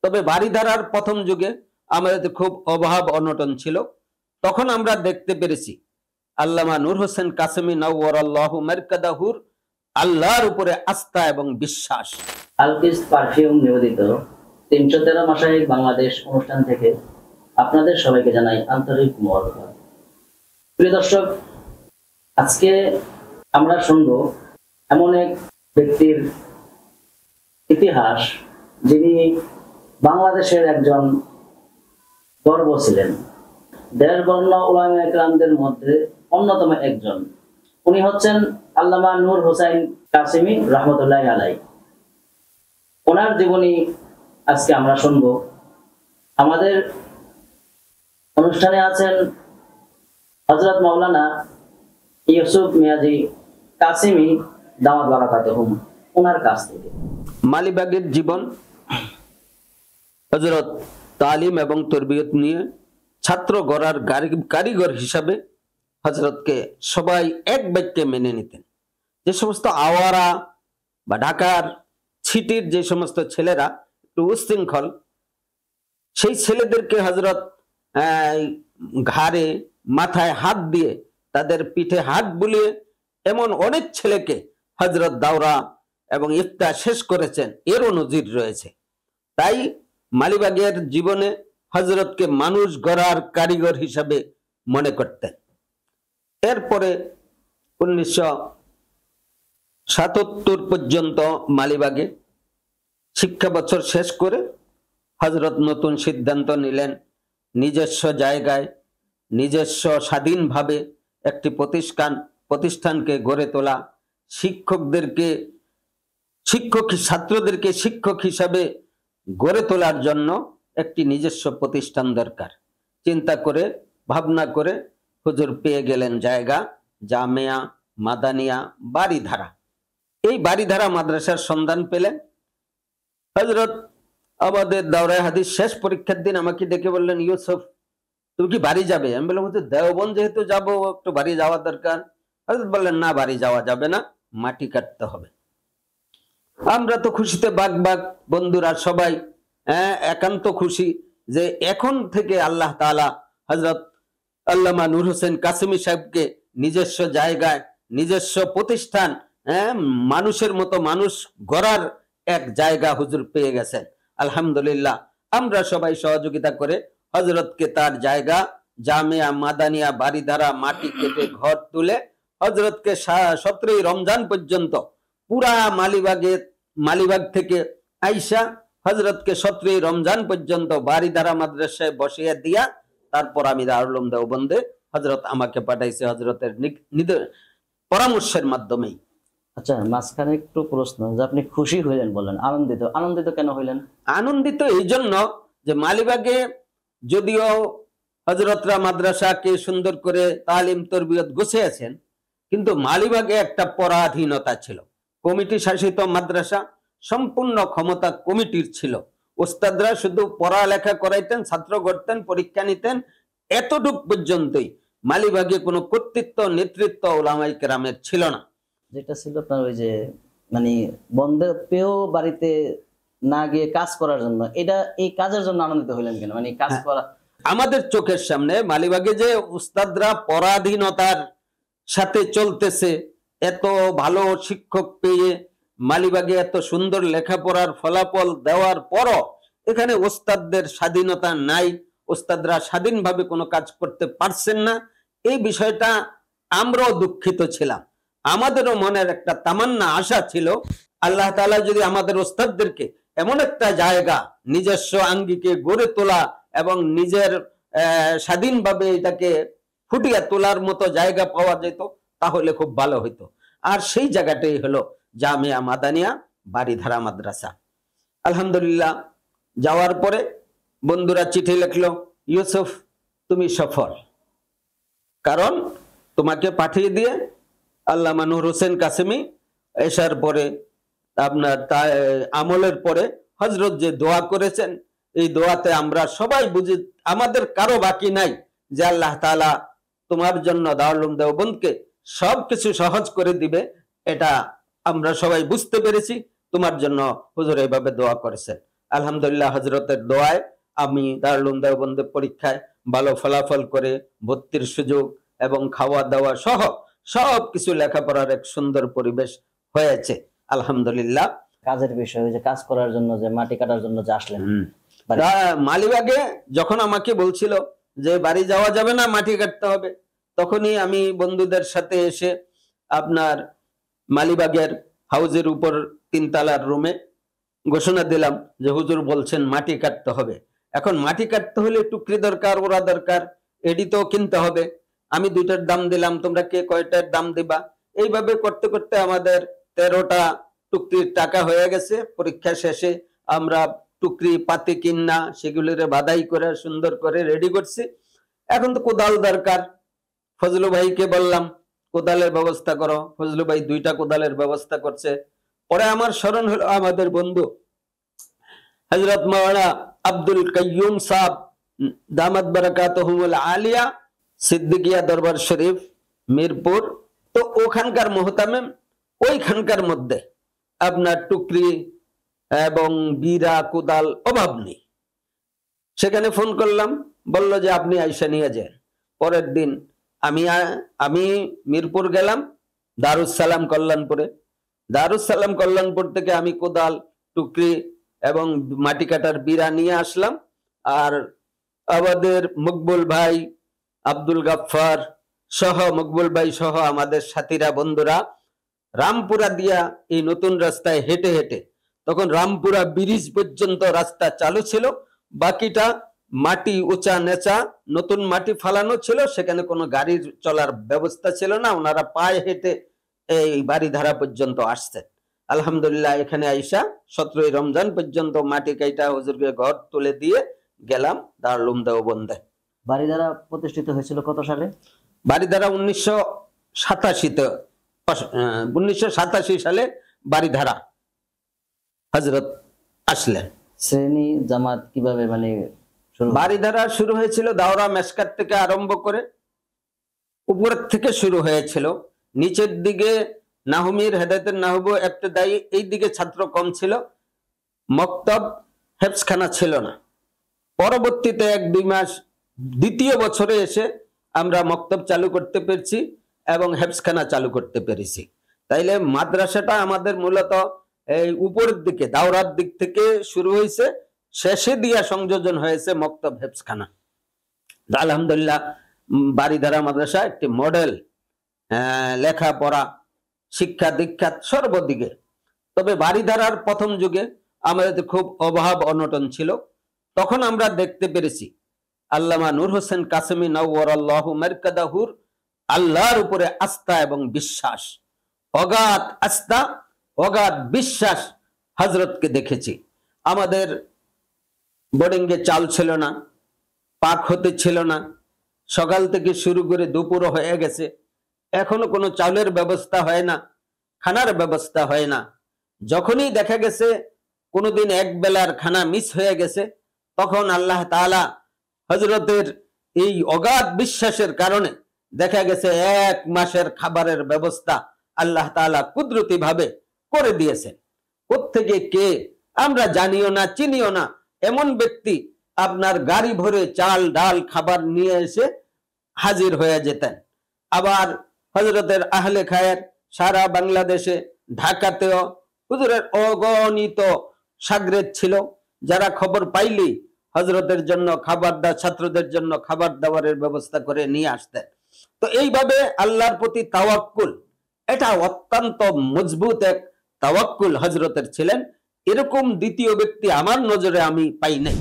তবে বারিধারার প্রথম যুগে আমাদের খুব অভাব অনটন ছিল। তখন আমরা দেখতে পেরেছি আল্লামা নূর হোসেন কাসেমী নওয়ারাল্লাহু মারকাদাহুর আল্লাহর উপরে আস্থা এবং বিশ্বাস। আলকিস পারফিউম নিবেদিত ৩১৩ মাসায়িক বাংলাদেশ অনুষ্ঠান থেকে আপনাদের সবাইকে জানাই আন্তরিক মোবারকবাদ। প্রিয় দর্শক, আজকে আমরা শুনব এমন এক ব্যক্তির ইতিহাস যিনি বাংলাদেশের একজন গর্ব ছিলেন। দেশ বর্ণ উলামায়ে কেরামদের মধ্যে অন্যতম একজন। উনি হচ্ছেন আল্লামা নূর হোসেন কাসেমী রহমতুল্লাহ আলাইহি। ওনার জীবনী আজকে আমরা শুনব। আমাদের অনুষ্ঠানে আছেন হযরত মাওলানা ইউসুফ মিয়াজি কাসেমী দামাত বারাকাতুহুম, ওনার কাছ থেকে। মালিবাগের জীবন, হযরত তালিম এবং তরবিয়ত নিয়ে ছাত্র গড়ার কারিগর হিসাবে হযরতকে সবাই এক বাক্যে মেনে নিতেন। যে সমস্ত আওয়ারা বা ঢাকার ছিটির যে সমস্ত ছেলেরা একটু উশৃঙ্খল, সেই ছেলেদেরকে হযরত ঘাড়ে মাথায় হাত দিয়ে তাদের পিঠে হাত বুলিয়ে এমন অনেক ছেলেকে হযরত দাওরা এবং ইফতা শেষ করেছেন, এরও নজির রয়েছে। তাই মালিবাগের জীবনে হযরতকে মানুষ গড়ার কারিগর হিসাবে মনে করতেন। এরপরে 1977 পর্যন্ত মালিবাগে শিক্ষা বছর শেষ করে হযরত নতুন সিদ্ধান্ত নিলেন নিজস্ব জায়গায় নিজস্ব স্বাধীনভাবে একটি প্রতিষ্ঠানকে গড়ে তোলা, ছাত্রদেরকে শিক্ষক হিসাবে গড়ে তোলার জন্য একটি নিজস্ব প্রতিষ্ঠান দরকার। চিন্তা করে ভাবনা করে হুজুর পেয়ে গেলেন জায়গা জামিয়া মাদানিয়া বারিধারা। এই বারিধারা মাদ্রাসার সন্ধান পেলেন হযরত। আমাদের দাওরায়ে হাদিস শেষ পরীক্ষার দিন আমাকে ডেকে বললেন, ইউসুফ তুমি কি বাড়ি যাবে? আমি বললাম দেওবন্দ যেহেতু যাবো, একটু বাড়ি যাওয়া দরকার। হযরত বললেন, না, বাড়ি যাওয়া যাবে না, মাটি কাটতে হবে। আমরা তো খুশিতে বাগ বন্ধুরা সবাই একান্ত খুশি যে এখন থেকে আল্লাহ তাআলা হযরত আল্লামা নূর হোসেন কাসেমী সাহেবকে নিজস্ব জায়গায় নিজস্ব প্রতিষ্ঠান, মানুষের মতো মানুষ গড়ার এক জায়গা হুজুর পেয়ে গেছেন। আলহামদুলিল্লাহ। আমরা সবাই সহযোগিতা করে হযরতকে তার জায়গা জামিয়া মাদানিয়া বারিধারা মাটি কেটে ঘর তুলে হযরতকে 17 রমজান পর্যন্ত পুরা মালিবাগ থেকে আইসা হযরতকে 17 রমজান পর্যন্ত বারিধারা মাদ্রাসায় বসিয়ে দিয়া তারপর আমি দারুল উলুম দেওবন্দে হযরত আমাকে পাঠাইছে হযরতের পরামর্শের মাধ্যমেই। আচ্ছা, মাঝখানে একটু প্রশ্ন, যে আপনি খুশি হইলেন বললেন, আনন্দিত কেন হইলেন? আনন্দিত এই জন্য যে মালিবাগে যদিও হযরতরা মাদ্রাসাকে সুন্দর করে তালিম তরবিয়ত গুছিয়েছেন, কিন্তু মালিবাগে একটা পরাধীনতা ছিল। কমিটি শাসিত মাদ্রাসা, সম্পূর্ণ ক্ষমতা কমিটির ছিল। ওস্তাদরা শুধু পড়ালেখা করাইতেন, ছাত্র গড়তেন, পরীক্ষা নিতেন, এতটুক পর্যন্তই। মালিবাগে কোনো কর্তৃত্ব নেতৃত্ব উলামায়ে কেরামের ছিল না। যেটা ছিল আপনার ওই যে মানে বন্ধে পেয়েও বাড়িতে না গিয়ে কাজ করার জন্য, এই কাজের জন্য আনন্দিত হইলেন কেন? মানে কাজ করা আমাদের চোখের সামনে মালিবাগে যে উস্তাদরা পরাধীনতার সাথে চলতেছে, এত ভালো শিক্ষক পেয়ে মালিবাগে এত সুন্দর লেখাপড়ার ফলাফল দেওয়ার পরও এখানে ওস্তাদদের স্বাধীনতা নাই, ওস্তাদরা স্বাধীনভাবে কোনো কাজ করতে পারছেন না, এই বিষয়টা আমরাও দুঃখিত ছিলাম। আমাদেরও মনের একটা তামান্না আশা ছিল, আল্লাহ তাআলা যদি আমাদের ওস্তাদদেরকে এমন একটা জায়গা নিজস্ব আঙ্গিকে গড়ে তোলা এবং নিজের স্বাধীনভাবে এটাকে ফুটিয়ে তোলার মতো জায়গা পাওয়া যেত তাহলে খুব ভালো হইতো। আর সেই জায়গাটাই হলো জামিয়া মাদানিয়া বারিধারা মাদ্রাসা। আলহামদুলিল্লাহ। যাওয়ার পরে বন্ধুরা চিঠি লিখলো, ইউসুফ তুমি সফল, কারণ তোমাকে পাঠিয়ে দিয়ে আল্লামা নূর হোসেন কাসেমী এসার পরে আপনার আমলের পরে হযরত যে দোয়া করেছেন, এই দোয়াতে আমরা সবাই বুঝি, আমাদের কারো বাকি নাই যে আল্লাহ তাআলা তোমার জন্য দারুল উলুম দেওবন্দকে সবকিছু সহজ করে দিবে। এটা আমরা সবাই বুঝতে পেরেছি, তোমার জন্য হুজুর এইভাবে দোয়া করেছেন। আলহামদুলিল্লাহ হজরতের দোয়ায় আমি দারুল উলুম দেওবন্দে পরীক্ষায় ভালো ফলাফল করে ভর্তির সুযোগ এবং খাওয়া দাওয়া সহ সব কিছু লেখাপড়ার এক সুন্দর পরিবেশ হয়েছে আলহামদুলিল্লাহ। কাজের বিষয়, ওই যে কাজ করার জন্য, যে মাটি কাটার জন্য যে আসলেন মালিবাগে, যখন আমাকে বলছিল যে বাড়ি যাওয়া যাবে না, মাটি কাটতে হবে, তখনই আমি বন্ধুদের সাথে এসে আপনার মালিবাগের হাউজের উপর 3 তলার রুমে ঘোষণা দিলাম যে হুজুর বলছেন মাটি কাটতে হবে। এখন মাটি কাটতে হলে টুকরি দরকার, ওরা দরকার, এডি তো কিনতে হবে। আমি 2টার দাম দিলাম, তোমরা কে কয়টার দাম দিবা। এইভাবে করতে করতে আমাদের 13টা টুকরির টাকা হয়ে গেছে। পরীক্ষা শেষে আমরা টুকরি পাতি কিনা সেগুলিরে বাদাই করে সুন্দর করে রেডি করছি। এখন তো কোদাল দরকার, ফজলু ভাইকে বললাম কোদালের ব্যবস্থা করো। ফজলু ভাই 2টা কোদালের ব্যবস্থা করছে। পরে আমার স্মরণ হলো আমাদের বন্ধু হযরত মাওলানা আব্দুল কাইয়ুম সাহেব দামাত বারাকাতুহুল আলিয়া, সিদ্দিকিয়া দরবার শরীফ, মিরপুর। তো ওখানকার মুহতামিম, ওইখানকার মধ্যে আপনার টুকরি এবং বিরা কোদাল অভাব নেই। সেখানে ফোন করলাম, বলল যে আপনি আইসা নিয়ে যান। পরের দিন আমি মিরপুর গেলাম, দারুস সালাম কল্যাণপুরে। দারুস সালাম কল্যাণপুর থেকে আমি কোদাল, টুকরি এবং মাটি কাটার বিরা নিয়ে আসলাম। আর আমাদের মকবুল ভাই, আব্দুল গাফফার সহ, মকবুল ভাই সহ আমাদের সাথীরা, বন্ধুরা রামপুরা দিয়া এই নতুন রাস্তায় হেঁটে হেঁটে, তখন রামপুরা ব্রিজ পর্যন্ত রাস্তা চালু ছিল, বাকিটা মাটি উঁচা নেচা নতুন মাটি ফালানো ছিল, সেখানে কোনো গাড়ির চলার ব্যবস্থা ছিল না। ওনারা পায়ে হেঁটে এই বাড়িধারা পর্যন্ত আসছেন। আলহামদুলিল্লাহ এখানে আইসা 17ই রমজান পর্যন্ত মাটি কাইটা হুজুরকে ঘর তুলে দিয়ে গেলাম দারুল উলুম দেওবন্দে। বাড়িধারা প্রতিষ্ঠিত হয়েছিল কত সালে? বাড়িধারা 1987 সালে বাড়িধারা হযরত আসলেন। শ্রেণী জামাত কিভাবে মানে বাড়িধারা শুরু হয়েছিল দাওরা মেশকাত থেকে আরম্ভ করে, উপরের থেকে শুরু হয়েছিল। নিচের দিকে নাহমির, হেদায়েতের নাহবু, ইবতেদায়ী, এই দিকে ছাত্র কম ছিল, মক্তব হেফজখানা ছিল না। পরবর্তীতে 1-2 মাস, দ্বিতীয় বছরে এসে আমরা মক্তব চালু করতে পেরেছি এবং হেফজখানা চালু করতে পেরেছি। তাইলে মাদ্রাসাটা আমাদের মূলত এই উপরের দিকে দাওরার দিক থেকে শুরু হয়েছে, শেষে দিয়া সংযোজন হয়েছে মক্তব হেফজখানা। আলহামদুলিল্লাহ বাড়িধারা মাদ্রাসা একটি মডেল, লেখাপড়া, শিক্ষা দীক্ষা সর্বদিকে। তবে বাড়িধারার প্রথম যুগে আমাদের খুব অভাব অনটন ছিল। তখন আমরা দেখতে পেরেছি আল্লামা নূর হোসেন কাসেমি নওয়ারাল্লাহু মারকাদাহুর আল্লাহর উপরে আস্থা এবং বিশ্বাস, অগাধ আস্থা, অগাধ বিশ্বাস হযরতকে দেখেছি। আমাদের বোর্ডিংয়ে চাল ছিল না, পাক হতে ছিল না, সকাল থেকে শুরু করে দুপুর হয়ে গেছে, এখনো কোনো চাউলের ব্যবস্থা হয় না, খানার ব্যবস্থা হয় না। যখনই দেখা গেছে কোনোদিন এক বেলার খানা মিস হয়ে গেছে, তখন আল্লাহ তাআলা হযরতের এই অগাধ বিশ্বাসের কারণে দেখা গেছে 1 মাসের খাবারের ব্যবস্থা আল্লাহ তাআলা কুদরতি ভাবে করে দিয়েছেন। কোত্থেকে কে আমরা জানিও না, চিনিও না, এমন ব্যক্তি আপনার গাড়ি ভরে চাল ডাল খাবার নিয়ে এসে হাজির হয়ে যেতেন। আবার হযরতের আহলে খায়ের সারা বাংলাদেশে, ঢাকাতেও হুজুরের অগণিত শাগরেদ ছিল, যারা খবর পাইলেই হযরতের জন্য খাবার ছাত্রদের জন্য খাবার দাবারের ব্যবস্থা করে নিয়ে আসতেন। তো এইভাবে আল্লাহর প্রতি তাওয়াক্কুল, এটা অত্যন্ত মজবুত এক তাওয়াক্কুল হযরতের ছিলেন। এরকম দ্বিতীয় ব্যক্তি আমার নজরে আমি পাই নাই।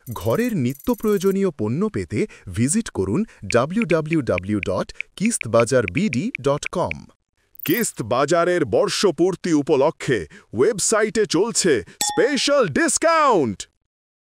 ঘরের নিত্য প্রয়োজনীয় পণ্য পেতে ভিজিট করুন www.kistbazarbd.com। কিস্ত বাজারের বর্ষপূর্তি উপলক্ষে ওয়েবসাইটে চলছে স্পেশাল ডিসকাউন্ট।